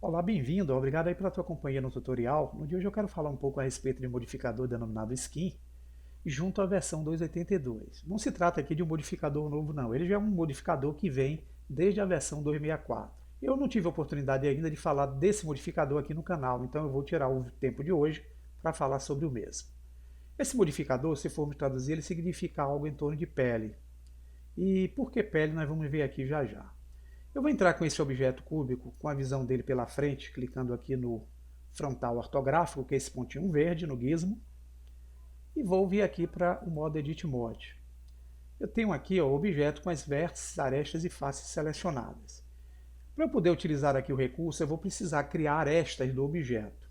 Olá, bem-vindo. Obrigado aí pela tua companhia no tutorial. No de hoje eu quero falar um pouco a respeito de um modificador denominado Skin junto à versão 2.82. Não se trata aqui de um modificador novo não, ele já é um modificador que vem desde a versão 2.64. Eu não tive a oportunidade ainda de falar desse modificador aqui no canal, então eu vou tirar o tempo de hoje para falar sobre o mesmo. Esse modificador, se formos traduzir, ele significa algo em torno de pele. E por que pele nós vamos ver aqui já já. Eu vou entrar com esse objeto cúbico, com a visão dele pela frente, clicando aqui no frontal ortográfico, que é esse pontinho verde no gizmo, e vou vir aqui para o modo Edit Mode. Eu tenho aqui o objeto com as vértices, arestas e faces selecionadas. Para eu poder utilizar aqui o recurso, eu vou precisar criar arestas do objeto.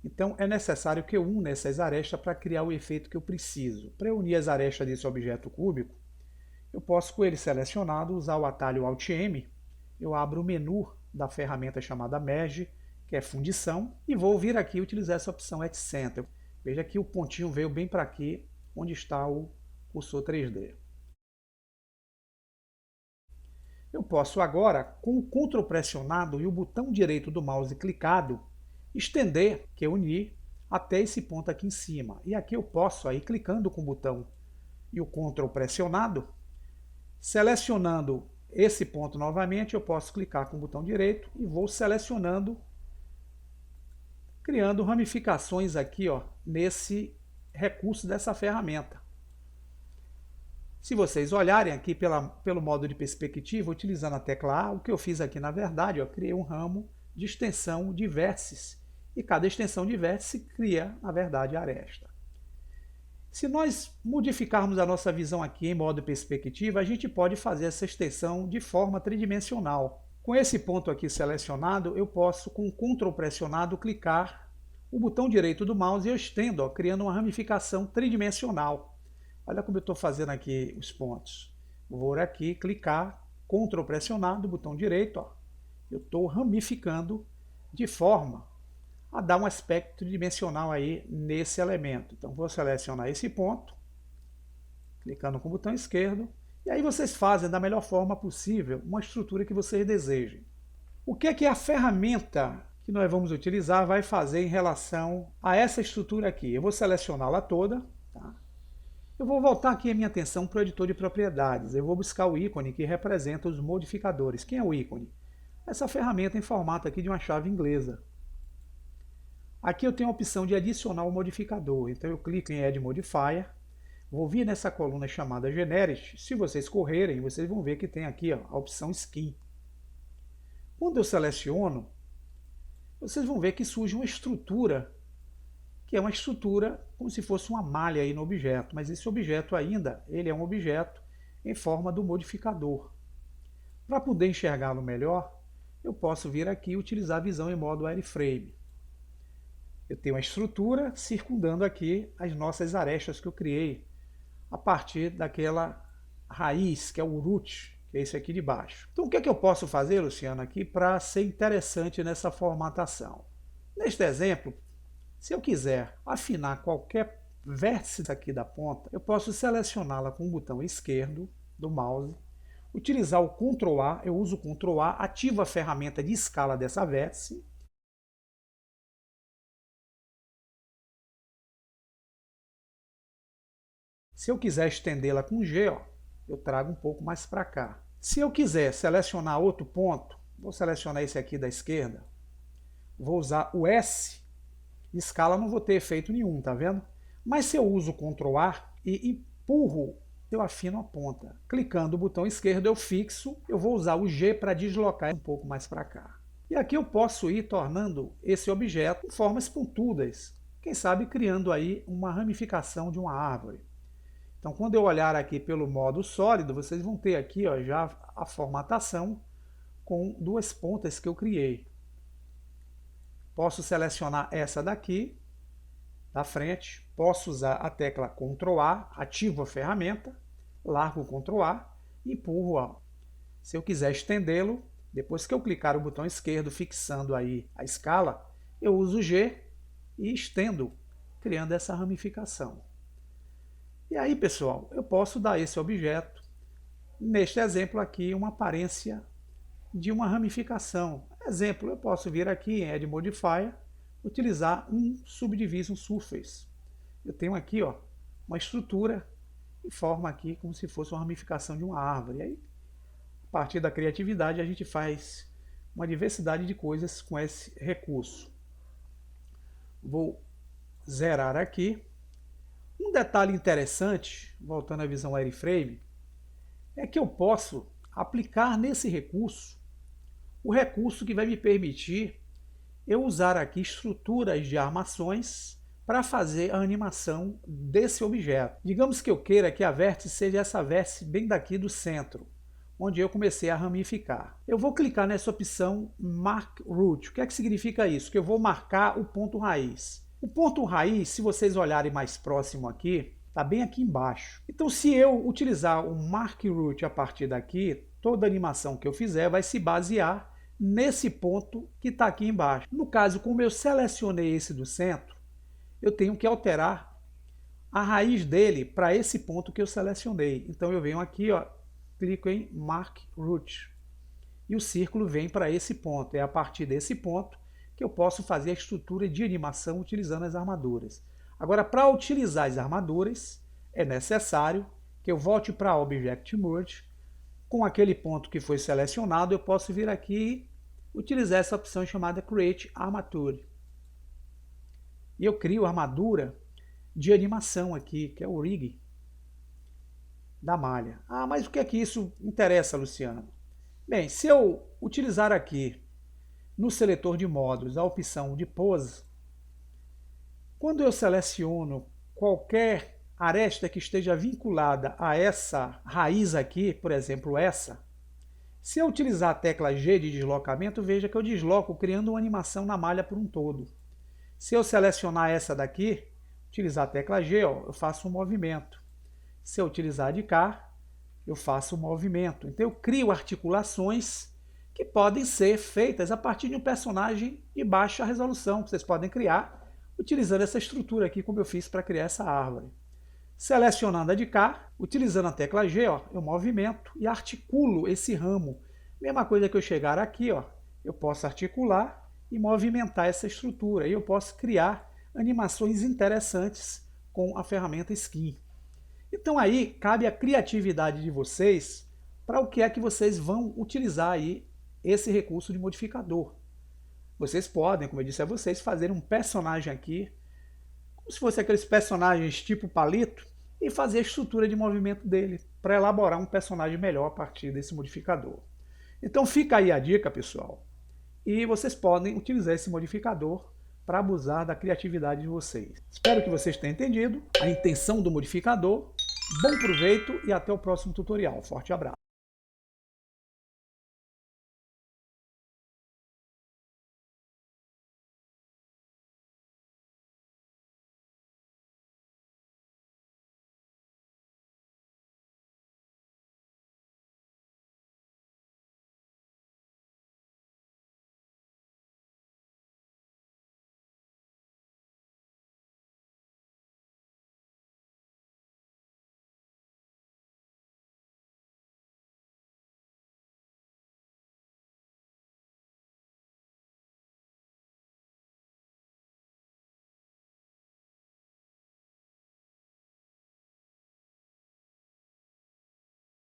Então é necessário que eu una essas arestas para criar o efeito que eu preciso. Para eu unir as arestas desse objeto cúbico, eu posso, com ele selecionado, usar o atalho Alt-M, eu abro o menu da ferramenta chamada Merge, que é fundição, e vou vir aqui utilizar essa opção Edge Center. Veja que o pontinho veio bem para aqui, onde está o cursor 3D. Eu posso agora, com o Ctrl pressionado e o botão direito do mouse clicado, estender, que é unir, até esse ponto aqui em cima. E aqui eu posso, aí clicando com o botão e o Ctrl pressionado, selecionando esse ponto novamente, eu posso clicar com o botão direito e vou selecionando, criando ramificações aqui, ó, nesse recurso dessa ferramenta. Se vocês olharem aqui pelo modo de perspectiva, utilizando a tecla A, o que eu fiz aqui na verdade, ó, criei um ramo de extensão de vértices, e cada extensão de vértice cria, na verdade, a aresta. Se nós modificarmos a nossa visão aqui em modo perspectiva, a gente pode fazer essa extensão de forma tridimensional. Com esse ponto aqui selecionado, eu posso, com o Ctrl pressionado, clicar o botão direito do mouse e eu estendo, ó, criando uma ramificação tridimensional. Olha como eu estou fazendo aqui os pontos. Vou aqui, clicar, Ctrl pressionado, botão direito, ó, eu estou ramificando de forma a dar um aspecto tridimensional aí nesse elemento. Então vou selecionar esse ponto, clicando com o botão esquerdo, e aí vocês fazem da melhor forma possível uma estrutura que vocês desejem. O que é que a ferramenta que nós vamos utilizar vai fazer em relação a essa estrutura aqui? Eu vou selecioná-la toda, tá? Eu vou voltar aqui a minha atenção para o editor de propriedades. Eu vou buscar o ícone que representa os modificadores. Quem é o ícone? Essa ferramenta em formato aqui de uma chave inglesa. Aqui eu tenho a opção de adicionar um modificador, então eu clico em Add Modifier, vou vir nessa coluna chamada Generics. Se vocês correrem, vocês vão ver que tem aqui, ó, a opção Skin. Quando eu seleciono, vocês vão ver que surge uma estrutura, que é uma estrutura como se fosse uma malha aí no objeto, mas esse objeto ainda, ele é um objeto em forma do modificador. Para poder enxergá-lo melhor, eu posso vir aqui e utilizar a visão em modo Wireframe. Eu tenho uma estrutura circundando aqui as nossas arestas que eu criei a partir daquela raiz, que é o root, que é esse aqui de baixo. Então o que é que eu posso fazer, Luciano, aqui para ser interessante nessa formatação? Neste exemplo, se eu quiser afinar qualquer vértice aqui da ponta, eu posso selecioná-la com o botão esquerdo do mouse, utilizar o Ctrl A, eu uso o Ctrl A, ativo a ferramenta de escala dessa vértice. Se eu quiser estendê-la com G, ó, eu trago um pouco mais para cá. Se eu quiser selecionar outro ponto, vou selecionar esse aqui da esquerda, vou usar o S, escala não vou ter efeito nenhum, tá vendo? Mas se eu uso o Ctrl A e empurro, eu afino a ponta. Clicando o botão esquerdo eu fixo, eu vou usar o G para deslocar um pouco mais para cá. E aqui eu posso ir tornando esse objeto em formas pontudas, quem sabe criando aí uma ramificação de uma árvore. Então, quando eu olhar aqui pelo modo sólido, vocês vão ter aqui, ó, já a formatação com duas pontas que eu criei. Posso selecionar essa daqui, da frente, posso usar a tecla Ctrl A, ativo a ferramenta, largo o Ctrl A e empurro, ó. Se eu quiser estendê-lo, depois que eu clicar o botão esquerdo fixando aí a escala, eu uso o G e estendo, criando essa ramificação. E aí, pessoal, eu posso dar a esse objeto, neste exemplo aqui, uma aparência de uma ramificação. Exemplo, eu posso vir aqui em Add Modifier, utilizar um Subdivision Surface. Eu tenho aqui, ó, uma estrutura em forma aqui como se fosse uma ramificação de uma árvore. E aí, a partir da criatividade, a gente faz uma diversidade de coisas com esse recurso. Vou zerar aqui. Um detalhe interessante, voltando à visão wireframe, é que eu posso aplicar nesse recurso o recurso que vai me permitir eu usar aqui estruturas de armações para fazer a animação desse objeto. Digamos que eu queira que a vértice seja essa vértice bem daqui do centro, onde eu comecei a ramificar. Eu vou clicar nessa opção Mark Root. O que é que significa isso? Que eu vou marcar o ponto raiz. O ponto raiz, se vocês olharem mais próximo aqui, está bem aqui embaixo. Então, se eu utilizar o Mark Root a partir daqui, toda a animação que eu fizer vai se basear nesse ponto que está aqui embaixo. No caso, como eu selecionei esse do centro, eu tenho que alterar a raiz dele para esse ponto que eu selecionei. Então eu venho aqui, ó, clico em Mark Root e o círculo vem para esse ponto. É a partir desse ponto que eu posso fazer a estrutura de animação utilizando as armaduras. Agora, para utilizar as armaduras, é necessário que eu volte para Object Merge. Com aquele ponto que foi selecionado, eu posso vir aqui e utilizar essa opção chamada Create Armature. E eu crio a armadura de animação aqui, que é o rig da malha. Ah, mas o que é que isso interessa, Luciano? Bem, se eu utilizar aqui no seletor de módulos a opção de pose, quando eu seleciono qualquer aresta que esteja vinculada a essa raiz aqui, por exemplo, essa, se eu utilizar a tecla G de deslocamento, veja que eu desloco criando uma animação na malha por um todo. Se eu selecionar essa daqui, utilizar a tecla G, ó, eu faço um movimento. Se eu utilizar a de cá, eu faço um movimento. Então eu crio articulações que podem ser feitas a partir de um personagem de baixa resolução. Vocês podem criar utilizando essa estrutura aqui, como eu fiz para criar essa árvore. Selecionando a de cá, utilizando a tecla G, ó, eu movimento e articulo esse ramo. Mesma coisa que eu chegar aqui, ó, eu posso articular e movimentar essa estrutura. E eu posso criar animações interessantes com a ferramenta Skin. Então aí cabe a criatividade de vocês para o que é que vocês vão utilizar aí esse recurso de modificador. Vocês podem, como eu disse a vocês, fazer um personagem aqui, como se fosse aqueles personagens tipo palito, e fazer a estrutura de movimento dele, para elaborar um personagem melhor a partir desse modificador. Então fica aí a dica, pessoal, e vocês podem utilizar esse modificador para abusar da criatividade de vocês. Espero que vocês tenham entendido a intenção do modificador. Bom proveito e até o próximo tutorial. Forte abraço!